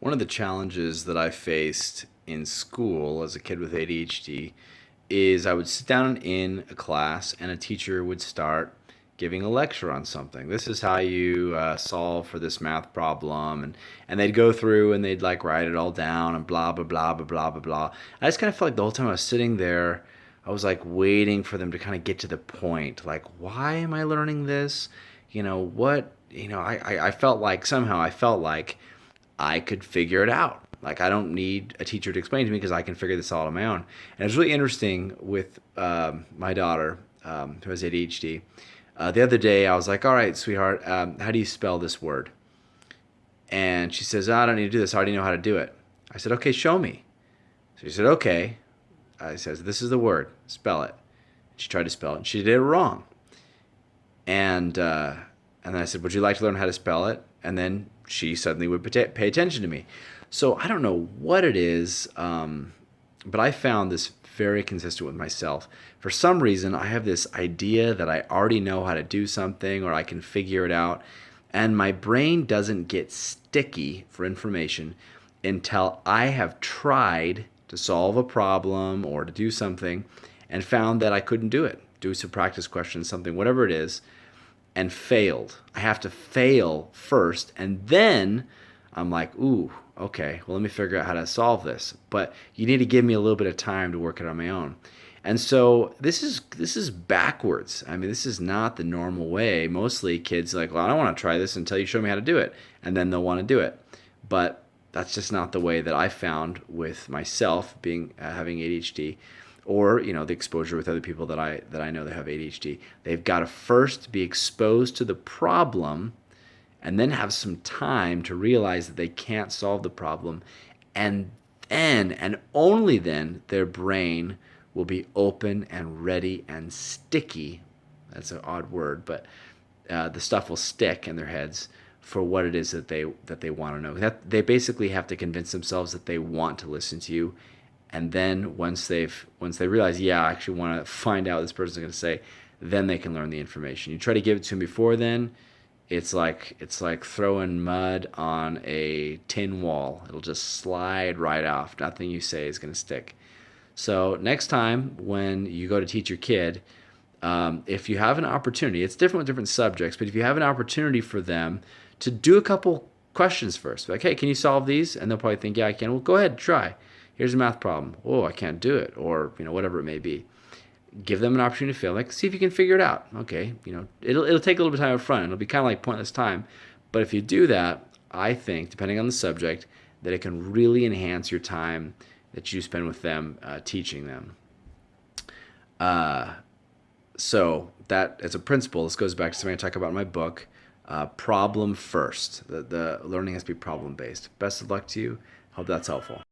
One of the challenges that I faced in school as a kid with ADHD is I would sit down in a class and a teacher would start giving a lecture on something. This is how you solve for this math problem, and they'd go through and they'd like write it all down and blah blah blah blah blah blah blah. I just kind of felt like the whole time I was sitting there, I was like waiting for them to kind of get to the point. Like, why am I learning this? What? I felt like somehow I felt like I could figure it out. Like I don't need a teacher to explain to me because I can figure this all on my own. And it's really interesting with my daughter who has ADHD. The other day I was like, "All right, sweetheart, how do you spell this word?" And she says, "I don't need to do this. I already know how to do it." I said, "Okay, show me." So she said, "Okay." I says, "This is the word. Spell it." She tried to spell it, and she did it wrong. And uh, and then I said, "Would you like to learn how to spell it?" And then she suddenly would pay attention to me. So I don't know what it is, but I found this very consistent with myself. For some reason, I have this idea that I already know how to do something or I can figure it out, and my brain doesn't get sticky for information until I have tried to solve a problem or to do something and found that I couldn't do it. Do some practice questions, something, whatever it is, and failed. I have to fail first, and then I'm like, ooh, okay, well, let me figure out how to solve this. But you need to give me a little bit of time to work it on my own. And so this is backwards. I mean, this is not the normal way. Mostly kids are like, well, I don't want to try this until you show me how to do it, and then they'll want to do it. But that's just not the way that I found with myself being having ADHD, or the exposure with other people that I know that have ADHD. They've got to first be exposed to the problem and then have some time to realize that they can't solve the problem, and then and only then their brain will be open and ready and sticky. That's an odd word, but the stuff will stick in their heads for what it is that they want to know. They basically have to convince themselves that they want to listen to you, and then once they realize, yeah, I actually want to find out what this person's going to say, then they can learn the information. You try to give it to them before then, it's like throwing mud on a tin wall. It'll just slide right off. Nothing you say is going to stick. So next time when you go to teach your kid, if you have an opportunity, it's different with different subjects, but if you have an opportunity for them to do a couple questions first, like, hey, can you solve these? And they'll probably think, yeah, I can. Well, go ahead, try. Here's a math problem. Oh, I can't do it, or whatever it may be. Give them an opportunity to fail. Like, see if you can figure it out. Okay, it'll take a little bit of time up front. It'll be kind of like pointless time, but if you do that, I think, depending on the subject, that it can really enhance your time that you spend with them teaching them. Uh, so that as a principle, this goes back to something I talk about in my book. Problem first. The learning has to be problem based. Best of luck to you. Hope that's helpful.